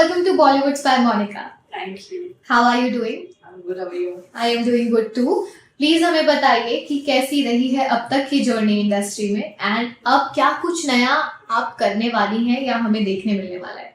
welcome to Bollywood Spy Monica. Thank you. How are you doing? I'm good. How are you? I am doing good too. Please हमें बताइए कि कैसी रही है अब तक की जर्नी इंडस्ट्री में एंड अब क्या कुछ नया आप करने वाली हैं या हमें देखने मिलने वाला है?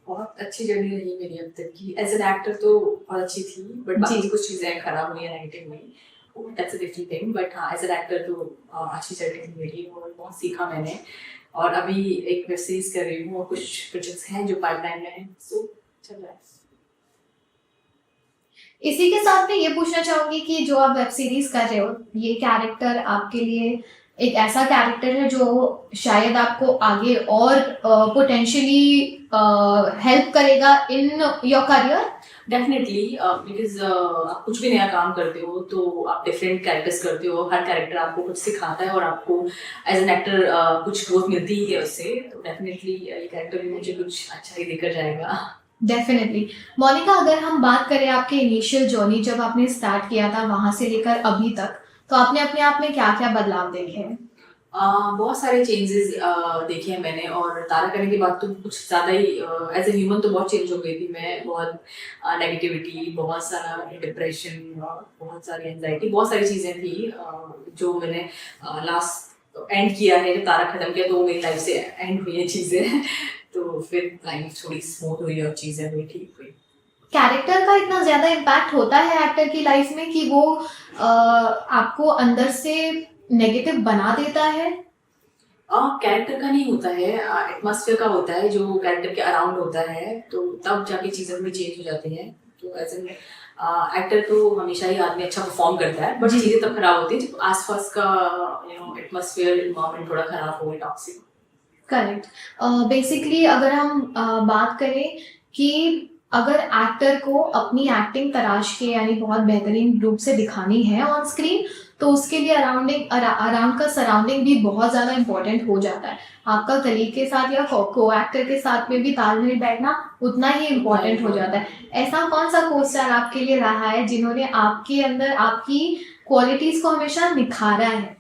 बहुत अच्छी जर्नी रही मेरी अब तक की. एज एन एक्टर तो बहुत अच्छी थी, बट बाकी कुछ चीजें खराब हुई हैं नेगेटिव में. That's a different thing. But हाँ, एज एन एक्टर तो अच्छी जर्नी थी मेरी और बहुत सीखा मैंने. और अभी एक वेब सीरीज कर रही हूँ और कुछ प्रोजेक्ट्स हैं जो पाइपलाइन में हैं. सो चल रहा है. इसी के साथ मैं ये पूछना चाहूंगी कि जो आप वेब सीरीज कर रहे हो, ये कैरेक्टर आपके लिए एक ऐसा कैरेक्टर है जो शायद आपको आगे और पोटेंशियली हेल्प करेगा in your career. Definitely, because आप कुछ भी नया काम करते हो तो आप डिफरेंट कैरेक्टर्स करते हो. हर कैरेक्टर आपको कुछ सिखाता है और आपको एज एन एक्टर कुछ ग्रोथ मिलती ही है उससे. तो डेफिनेटली ये कैरेक्टर भी मुझे कुछ अच्छा ही देकर जाएगा. डेफिनेटली. मोनिका, अगर हम बात करें आपके इनिशियल जर्नी जब आपने स्टार्ट किया था वहां से लेकर अभी तक, तो आपने अपने आप में क्या क्या बदलाव देखे हैं? बहुत सारे चेंजेस देखे हैं मैंने. और तारा करने के बाद तो कुछ ज़्यादा ही एज ए ह्यूमन तो बहुत चेंज हो गई थी मैं. बहुत नेगेटिविटी, बहुत सारा डिप्रेशन, बहुत सारी एंजाइटी, बहुत सारी चीज़ें थी जो मैंने लास्ट एंड किया है. जब तारा खत्म किया तो मेरी लाइफ से एंड हुई है चीज़ें. तो फिर लाइफ थोड़ी स्मूथ हुई और चीज़ें हुई, ठीक हुई. कैरेक्टर का इतना ज्यादा इम्पैक्ट होता है एक्टर की लाइफ में कि वो आपको अंदर से नेगेटिव बना देता है? कैरेक्टर का नहीं होता है, एटमॉस्फेयर का होता है जो कैरेक्टर के अराउंड होता है. तो तब जाके चीज़ें थोड़ी चेंज हो जाती हैं. तो एज एन एक्टर तो हमेशा ही आदमी अच्छा परफॉर्म करता है, बट चीज़ें तब खराब होती है जब आसपास का एटमॉस्फेयर इन्वायरमेंट थोड़ा खराब हो, टॉक्सिक. करेक्ट. बेसिकली अगर हम बात करें कि अगर एक्टर को अपनी एक्टिंग तराश के यानी बहुत बेहतरीन रूप से दिखानी है ऑन स्क्रीन, तो उसके लिए अराउंड का सराउंडिंग भी बहुत ज़्यादा इम्पोर्टेंट हो जाता है. आपका कलीग के साथ या को एक्टर के साथ में भी तालमेल बैठना उतना ही इम्पोर्टेंट हो जाता है. ऐसा कौन सा को स्टार आपके लिए रहा है जिन्होंने आपके अंदर आपकी क्वालिटीज़ को हमेशा निखारा है?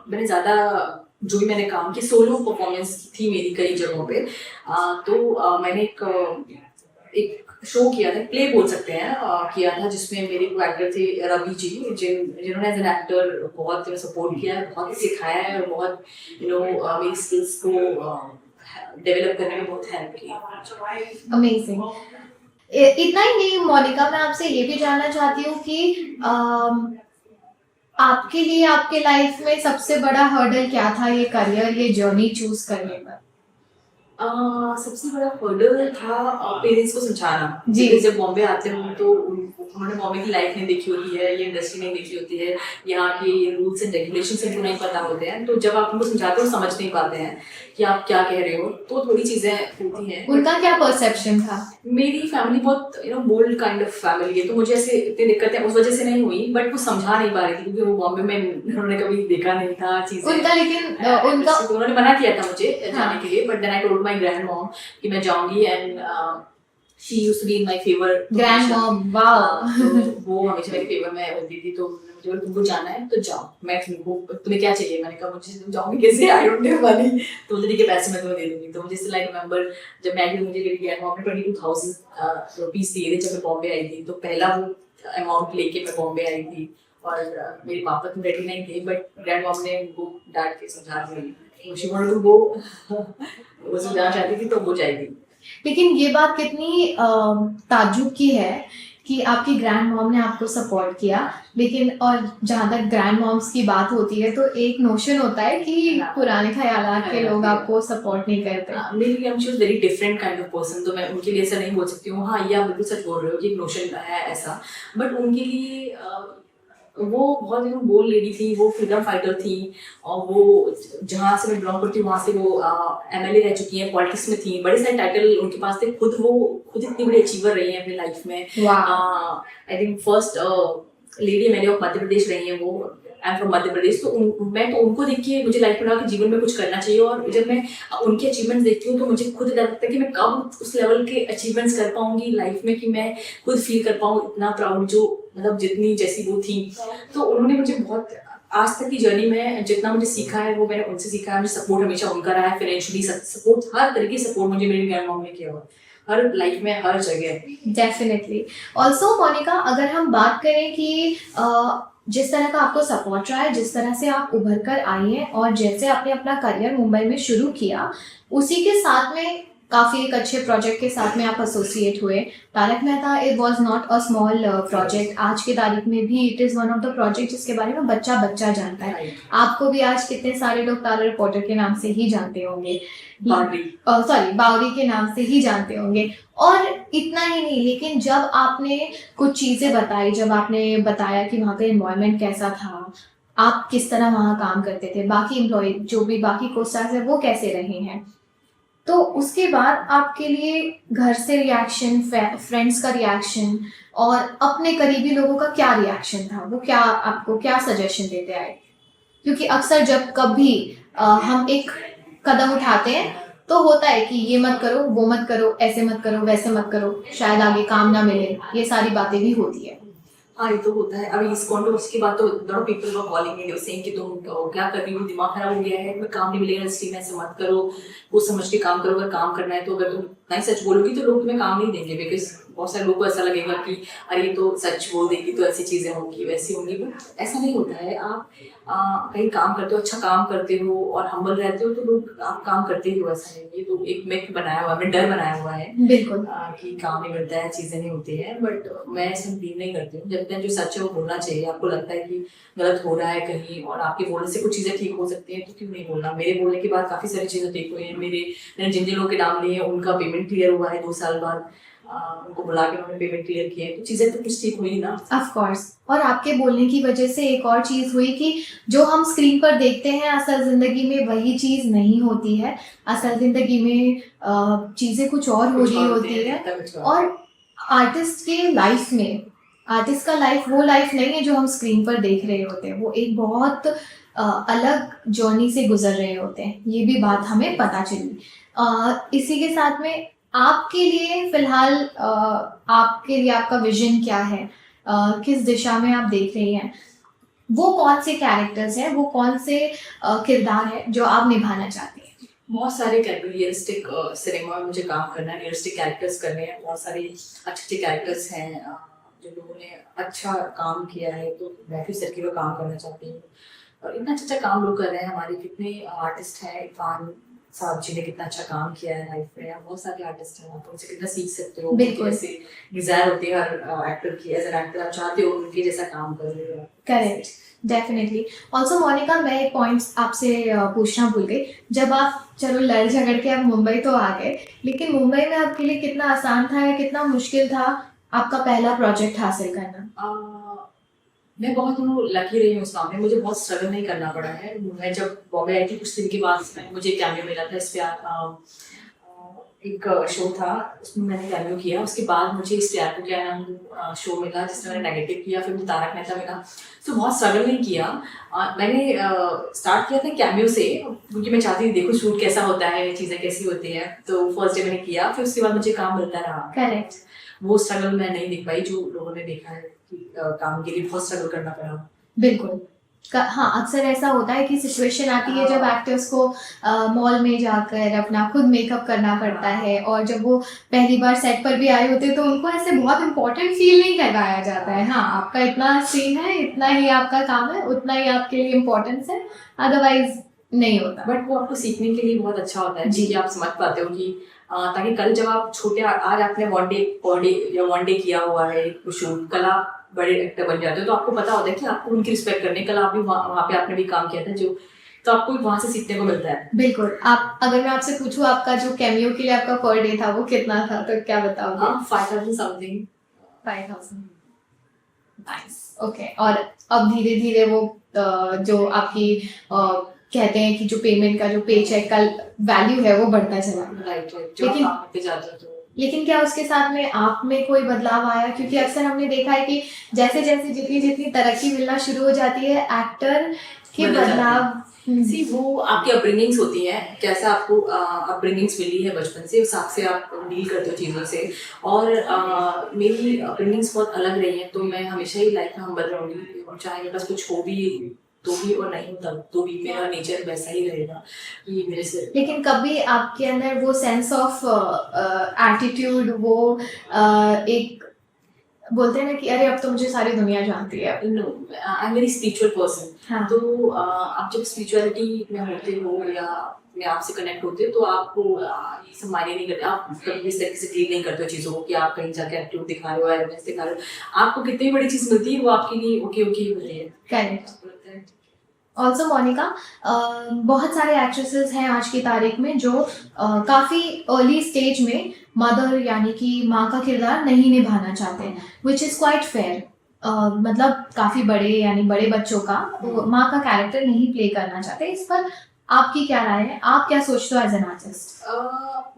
मैंने ज़्यादा जो भी मैंने काम की सोलो परफॉर्मेंस थी मेरी कई जगहों पे. तो मैंने एक शो किया था, प्ले बोल सकते हैं, किया था जिसमें मेरे को एक्टर थे रवि जी, जिन्होंने एज एन एक्टर बहुत सपोर्ट किया है, बहुत सिखाया है और बहुत मेरी स्किल्स को डेवलप करने में बहुत हेल्प किया. अमेजिंग. इतना ही नहीं मोनिका, मैं आपसे ये भी जानना चाहती हूँ कि आपके लिए आपके लाइफ में सबसे बड़ा हर्डल क्या था ये करियर, ये जर्नी चूज करने पर? सबसे बड़ा हर्डल था पेरेंट्स को समझाना. जी. जब बॉम्बे आते हो तो उन्होंने बॉम्बे की लाइफ नहीं देखी होती है, ये इंडस्ट्री नहीं देखी होती है, यहाँ के रूल्स एंड रेगुलेशंस उनको नहीं पता होते हैं. तो जब आप उनको समझाते हो समझ नहीं पाते हैं कि आप क्या कह रहे हो, तो थोड़ी चीज़ें होती हैं. उनका क्या परसेप्शन था? मेरी फैमिली बहुत बोल्ड काइंड ऑफ फैमिली है, तो मुझे ऐसे इतनी दिक्कतें उस वजह से नहीं हुई. बट वो समझा नहीं पा रही थी क्योंकि वो बॉम्बे में उन्होंने कभी देखा नहीं था चीज़ें उनका. लेकिन उनका उन्होंने मना किया था मुझे जाने के लिए. But then I told my grand mom कि मैं जाऊंगी. And she used to be in my favour. Grand mom, wow. वो हमेशा मेरे फेवर में होती थी. तो मुझे बोला तुमको जाना है तो जाओ, मैं तुम्हें क्या चाहिए. मैंने कहा मुझे तुम जाऊंगी कैसे, आई डोंट हैव मनी. तो बोलती के पैसे मैं तुम्हें दे दूंगी. तो मुझे स्टिल आई रिमेंबर जब मैं आई, मुझे मेरी ग्रैंड मॉम ने 22,000 रुपीज दिए थे जब मैं बॉम्बे आई थी. तो पहला वो अमाउंट लेके मैं बॉम्बे आई थी. और मेरे पापा तो रेडी नहीं थे, बट ग्रैंड मॉम ने वो डांट के समझा दी. शी वांटेड टू गो, वो जाना चाहती थी तो वो जाएगी. लेकिन ये बात कितनी ताज्जुब की है कि आपकी ग्रैंड मॉम ने आपको सपोर्ट किया. लेकिन और जहाँ तक ग्रैंड मॉम्स की बात होती है तो एक नोशन होता है कि पुराने ख्यालात के लोग आपको सपोर्ट नहीं करते. मेरी I am she was very different kind of person. तो मैं उनके लिए ऐसा नहीं बोल सकती हूँ. हाँ, ये आप बिल्कुल सच बोल रहे हो कि एक नोशन है ऐसा. बट उनके लिए वो बहुत बोल्ड लेडी थी, वो फ्रीडम फाइटर थी. और वो जहाँ से मैं बिलोंग करती हूँ वहाँ से वो MLA रह चुकी हैं, पॉलिटिक्स में थी, बड़े सारे टाइटल उनके पास थे. खुद इतनी बड़ी अचीवर रही हैं अपनी लाइफ में. I think first lady MLA of Madhya Pradesh रही हैं वो. I am from Madhya Pradesh. तो मैं तो उनको देख के मुझे लाइफ में लगा कि जीवन में कुछ करना चाहिए. और जब मैं उनके अचीवमेंट्स देखती हूँ तो मुझे खुद डर लगता है कि मैं कब उस लेवल के अचीवमेंट्स कर पाऊंगी लाइफ में, कि मैं खुद फील कर पाऊँ इतना प्राउड, जो जितनी जैसी वो थी. तो उन्होंने मुझे बहुत आज तक की जर्नी में जितना मुझे सीखा है वो मैंने उनसे सीखा है। मुझे सपोर्ट हमेशा उनका रहा है, फाइनेंशियली सपोर्ट, हर तरीके की सपोर्ट मुझे मेरी ग्रैंड मॉम ने किया हुआ है, हर लाइफ में हर जगह। डेफिनेटली। ऑल्सो मोनिका, अगर हम बात करें कि जिस तरह का आपको सपोर्ट रहा है, जिस तरह से आप उभर कर आई हैं और जैसे आपने अपना करियर मुंबई में शुरू किया, उसी के साथ में काफ़ी एक अच्छे प्रोजेक्ट के साथ में आप एसोसिएट हुए। Tarak Mehta it was not a small project. आज की तारीख में भी it is one of the project जिसके बारे में बच्चा बच्चा जानता है। Right. आपको भी आज कितने सारे लोग तारा रिपोर्टर के नाम से ही जानते होंगे, बावरी। सॉरी बावरी के नाम से ही जानते होंगे। और इतना ही नहीं, लेकिन जब आपने कुछ चीज़ें बताई, जब आपने बताया कि वहाँ का एनवायरनमेंट कैसा था, आप किस तरह वहाँ काम करते थे, बाकी एम्प्लॉय जो भी बाकी को स्टार्स है वो कैसे रहे हैं, तो उसके बाद आपके लिए घर से रिएक्शन, फ्रेंड्स का रिएक्शन और अपने करीबी लोगों का क्या रिएक्शन था, वो क्या आपको क्या सजेशन देते आए? क्योंकि अक्सर जब कभी हम एक कदम उठाते हैं तो होता है कि ये मत करो, वो मत करो, ऐसे मत करो, वैसे मत करो, शायद आगे काम ना मिले, ये सारी बातें भी होती है। हाँ, ये तो होता है। अभी इस कॉन्ट्रोवर्सी के बाद तो lot of people were calling me saying कि तुम क्या कर रही हो, दिमाग खराब हो गया है, तुम्हें काम नहीं मिलेगा इंडस्ट्री में, ऐसे मत करो, वो समझ के काम करो। अगर काम करना है तो अगर तुम नहीं सच बोलोगी तो लोग तुम्हें काम नहीं देंगे, बिकॉज बहुत सारे लोगों को ऐसा लगेगा कि अरे तो सच बोल देगी तो ऐसी चीज़ें होंगी, वैसी होंगी। बट ऐसा नहीं होता है। आप कहीं काम करते हो, अच्छा काम करते हो और हम्बल रहते हो तो लोग आप काम करते ही हो, ऐसा नहीं। ये तो एक मिथ बनाया हुआ है, डर बनाया हुआ है बिल्कुल। कि काम नहीं मिलता है, चीज़ें नहीं होती हैं। बट मैं इसमें बिलीव नहीं करती हूँ। जब तक जो सच है वो बोलना चाहिए। आपको लगता है कि गलत हो रहा है कहीं और आपके बोलने से कुछ चीज़ें ठीक हो सकती हैं तो क्यों नहीं बोलना। मेरे बोलने के बाद काफ़ी सारी चीज़ें ठीक हुई हैं। मैंने जिन जिन लोगों के नाम लिए हैं उनका पेमेंट क्लियर हुआ है 2 साल बाद। उनको बुला के उन्होंने पेमेंट क्लियर किया है, तो चीज़ें तो कुछ ठीक हुई ना। Of course. और आपके बोलने की वजह से एक और चीज़ हुई कि जो हम स्क्रीन पर देखते हैं असल ज़िंदगी में वही चीज़ नहीं होती है। असल ज़िंदगी में चीज़ें कुछ और हो कुछ रही और होती होते हैं, है। कुछ और। और आर्टिस्ट के लाइफ में, आर्टिस्ट का लाइफ वो लाइफ नहीं है जो हम स्क्रीन पर देख रहे होते हैं। वो एक बहुत अलग जर्नी से गुजर रहे होते हैं। ये भी बात हमें पता चली। इसी के साथ में आपके लिए फिलहाल आपके लिए आपका विजन क्या है, किस दिशा में आप देख रही हैं, वो कौन से कैरेक्टर्स हैं, वो कौन से किरदार हैं जो आप निभाना चाहती हैं? बहुत सारे रियलिस्टिक सिनेमा में मुझे काम करना है, रियलिस्टिक कैरेक्टर्स करने हैं। बहुत सारे अच्छे अच्छे कैरेक्टर्स हैं जो लोगों ने अच्छा काम किया है, तो मैं भी सर का काम करना चाहती हूँ। और इतना अच्छा अच्छा काम लोग कर रहे हैं। हमारे कितने आर्टिस्ट हैं, इरफान साहब जी ने कितना अच्छा काम किया है लाइफ में। बहुत सारे आर्टिस्ट हैं, आप उनसे कितना सीख सकते हो। बिल्कुल। जैसे डिजायर होती है हर एक्टर की, एज एन एक्टर आप चाहते हो उनके जैसा काम कर रहे हो। Correct, definitely. ऑल्सो मोनिका, मैं एक पॉइंट आपसे पूछना भूल गई। जब आप चलो लड़ झगड़ के आप मुंबई तो आ गए, लेकिन मुंबई में आपके लिए कितना आसान था या कितना मुश्किल था आपका पहला प्रोजेक्ट हासिल करना? मैं बहुत लकी रही हूँ उस काम में। मुझे बहुत स्ट्रगल नहीं करना पड़ा है। मैं जब बॉम्बे आई थी कुछ दिन के बाद मुझे कैमियो मिला था इस एक शो था, उसमें मैंने कैमियो किया। उसके बाद मुझे इस प्यार को क्या नाम शो मिला जिसमें मैंने नेगेटिव किया, फिर मुझे तारक मेहता मिला। तो बहुत स्ट्रगल नहीं किया। मैंने स्टार्ट किया था कैमियो से, क्योंकि मैं चाहती थी देखो शूट कैसा होता है, चीज़ें कैसी होती हैं। तो फर्स्ट डे मैंने किया, फिर उसके बाद मुझे काम मिलता रहा। करेक्ट। वो स्ट्रगल मैं नहीं देख पाई जो लोगों ने देखा है कि काम के लिए बहुत स्ट्रगल करना पड़ा। बिल्कुल। हाँ, अक्सर ऐसा होता है कि सिचुएशन आती है जब एक्टर्स को मॉल में जाकर अपना खुद मेकअप करना पड़ता है, और जब वो पहली बार सेट पर भी आए होते हैं तो उनको ऐसे बहुत इम्पोर्टेंट फील नहीं करवाया जाता है। हाँ, आपका इतना सीन है, इतना ही आपका काम है, उतना ही आपके लिए इम्पोर्टेंस है, अदरवाइज नहीं होता। बट वो आपको सीखने के लिए बहुत अच्छा होता है जी। कि आप समझ पाते हो कि ताकि कल जब आप छोटे, आज आपने वन डे या वन डे किया हुआ है शूट, कल आप बड़े एक्टर बन जाते हो तो आपको पता होता है कि आपको उनकी रिस्पेक्ट करनी। कल आप भी वहाँ पे आपने भी काम किया था जो, तो आपको वहाँ से सीखने को मिलता है। बिल्कुल। आप अगर मैं आपसे पूछूं आपका जो कैमियो के लिए आपका पर डे था वो कितना था, तो क्या बताओगे? 5,000 समथिंग। 5,000। नाइस। ओके। और अब धीरे धीरे वो जो आपकी कहते हैं कि जो पेमेंट का जो पे चेक का वैल्यू है वो बढ़ता चला। राइट। लेकिन लेकिन क्या उसके साथ में आप में कोई बदलाव आया? क्योंकि अक्सर हमने देखा है कि जैसे जैसे जितनी जितनी तरक्की मिलना शुरू हो जाती है, एक्टर के बदलाव सी वो आपकी अपब्रिंगिंग्स होती हैं, कैसा आपको अपब्रिंगिंग्स मिली है बचपन से, उस हिसाब से आप डील करते हो चीज़ों से। और मेरी अपब्रिंगिंग्स बहुत अलग रही हैं, तो मैं हमेशा ही लाइफ में हम्बल रहूँगी। चाहे मेरे पास कुछ हो भी तो भी और नहीं हूँ तब तो भी मेरा नेचर वैसा ही रहेगा कि मेरे से लेकिन कभी आपके अंदर वो सेंस ऑफ एटीट्यूड, वो एक बोलते हैं ना कि अरे अब तो मुझे सारी दुनिया जानती है। No, I am very spiritual person. हाँ। तो आप जब स्पिरिचुअलिटी में होते हो या अपने आप से कनेक्ट होते हो तो आपको ये सब मायने नहीं करते, आप कभी इस तरीके से डील नहीं करते हो चीज़ों को कि आप कहीं जाके एटीट्यूड दिखा रहे हो, अवेयरनेस दिखा रहे हो। आपको कितनी बड़ी चीज़ मिलती है वो आपके लिए ओके ओके ही होती है। करेक्ट। आपको लगता है ऑल्सो मोनिका, बहुत सारे एक्ट्रेसेस हैं आज की तारीख में जो काफ़ी अर्ली स्टेज में मदर यानी कि माँ का किरदार नहीं निभाना चाहते, विच इज़ क्वाइट फेयर। मतलब काफ़ी बड़े यानी बड़े बच्चों का माँ का कैरेक्टर नहीं प्ले करना चाहते, इस पर आपकी क्या राय है? आप क्या सोचते हो एज एन आर्टिस्ट?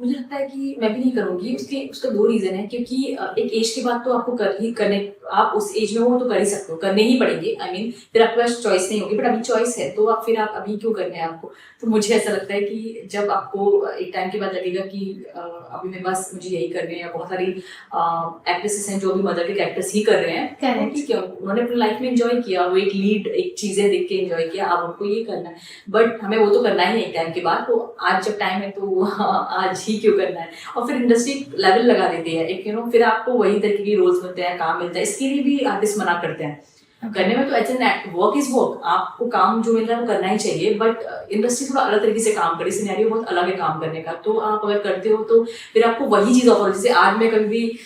मुझे लगता है कि मैं भी नहीं करूँगी। उसका दो रीज़न है, क्योंकि एक एज के बाद तो आपको करने आप उस एज में हो तो कर ही सकते हो, करने ही पड़ेंगे। आई मीन फिर आपके पास चॉइस नहीं होगी, बट अभी चॉइस है तो आप अभी क्यों करने हैं आपको। तो मुझे ऐसा लगता है कि जब आपको एक टाइम के बाद लगेगा कि अभी मेरे पास मुझे यही करने हैं, बहुत सारी एक्ट्रेसेस हैं जो अभी मदर के कैरेक्टर्स ही कर रहे हैं, Correct. ठीक है, उन्होंने अपनी लाइफ में एंजॉय किया, वो एक लीड एक चीज़ें देख के एंजॉय किया, अब उनको ये करना है। बट हमें वो तो करना ही है एक टाइम के बाद, तो आज जब टाइम है तो आज ही क्यों करना है। और फिर इंडस्ट्री लेवल लगा देती है एक, फिर आपको वही तरीके के रोल्स मिलते हैं, काम मिलता है, इसके लिए भी आर्टिस्ट मना करते हैं करने में। तो as an work is work, आपको काम जो मिल रहा है वो करना ही चाहिए, बट इंडस्ट्री थोड़ा अलग तरीके से काम करे, सिनेरियो बहुत अलग है काम करने का। तो आप अगर करते हो तो फिर आपको वही चीज़ ऑफर, जैसे आज मैं कभी भी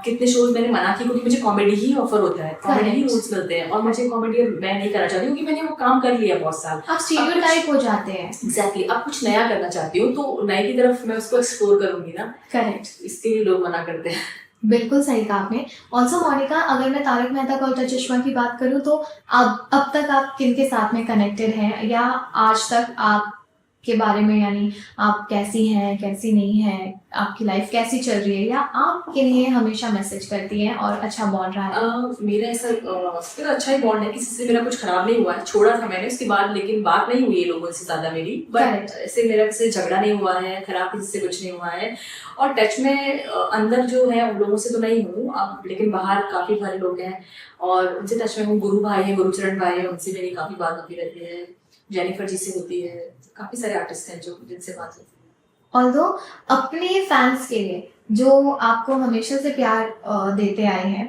कितने शोज मैंने मना की क्योंकि मुझे कॉमेडी ही ऑफर होता है, कॉमेडी ही रोल्स मिलते हैं, और मुझे कॉमेडी मैं नहीं करना चाहती क्योंकि मैंने वो काम कर लिया बहुत साल। आप स्टीरियोटाइप हो जाते हैं। एग्जैक्टली, अब कुछ नया करना चाहती हूँ तो नए की तरफ मैं उसको एक्सप्लोर करूंगी ना। करेक्ट। इसके लिए लोग मना करते हैं। बिल्कुल सही कहा आपने। ऑल्सो मोनिका, अगर मैं तारक मेहता का उल्टा चश्मा की बात करूँ तो अब तक आप किन के साथ में कनेक्टेड हैं, या आज तक आप के बारे में यानी आप कैसी हैं कैसी नहीं हैं, आपकी लाइफ कैसी चल रही है, या आप किन्हें हमेशा मैसेज करती हैं और अच्छा बॉन्ड रहा है? मेरा ऐसा मेरा अच्छा ही बॉन्ड है, किसी से मेरा कुछ खराब नहीं हुआ है। छोड़ा था मैंने उसके बाद, लेकिन बात नहीं हुई है लोगों से ज़्यादा मेरी, बट Correct. ऐसे मेरा किसी से झगड़ा नहीं हुआ है, खराब किसी से कुछ नहीं हुआ है। और टच में अंदर जो है उन लोगों से तो नहीं हूँ अब, लेकिन बाहर काफ़ी सारे लोग हैं और उनसे टच में हूँ। गुरु भाई हैं, गुरुचरण भाई हैं, उनसे मेरी काफ़ी बात होती रहती है। जेनिफर जी से होती है, काफ़ी सारे आर्टिस्ट हैं जो जिनसे बात होती है। ऑल्दो अपने फैंस के लिए जो आपको हमेशा से प्यार देते आए हैं,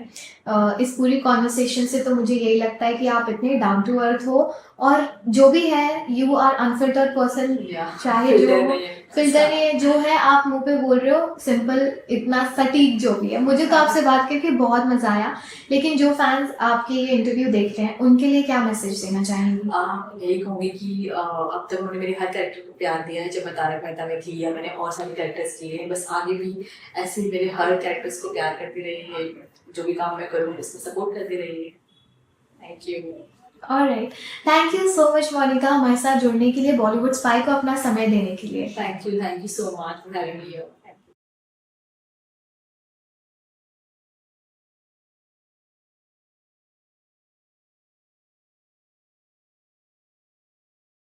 इस पूरी कॉन्वर्सेशन से तो मुझे यही लगता है कि आप इतने डाउन टू अर्थ हो, और जो भी है यू आर अनफिल्टर्ड पर्सन। चाहे जो फिल्टर नहीं, जो है आप मुंह पे बोल रहे हो, सिंपल, इतना सटीक जो भी है। मुझे तो आपसे बात करके बहुत मजा आया, लेकिन जो फैंस आपके ये इंटरव्यू देख रहे हैं उनके लिए क्या मैसेज देना चाहेंगी? यही कहूँगी कि अब तक उन्होंने मेरे हर कैरेक्टर को प्यार दिया है, जब मैं तारक मेहता में थी या मैंने और सारे कैरेक्टर्स किए हैं, बस आगे भी ऐसे ही मेरे हर कैरेक्टर्स को प्यार करती रहिए, जो भी काम मैं करूँ इसमें सपोर्ट करती रहिए। Thank you. Alright, thank you so much Monica, हमारे साथ जुड़ने के लिए, बॉलीवुड स्पाई को अपना समय देने के लिए। Thank you so much for having me here.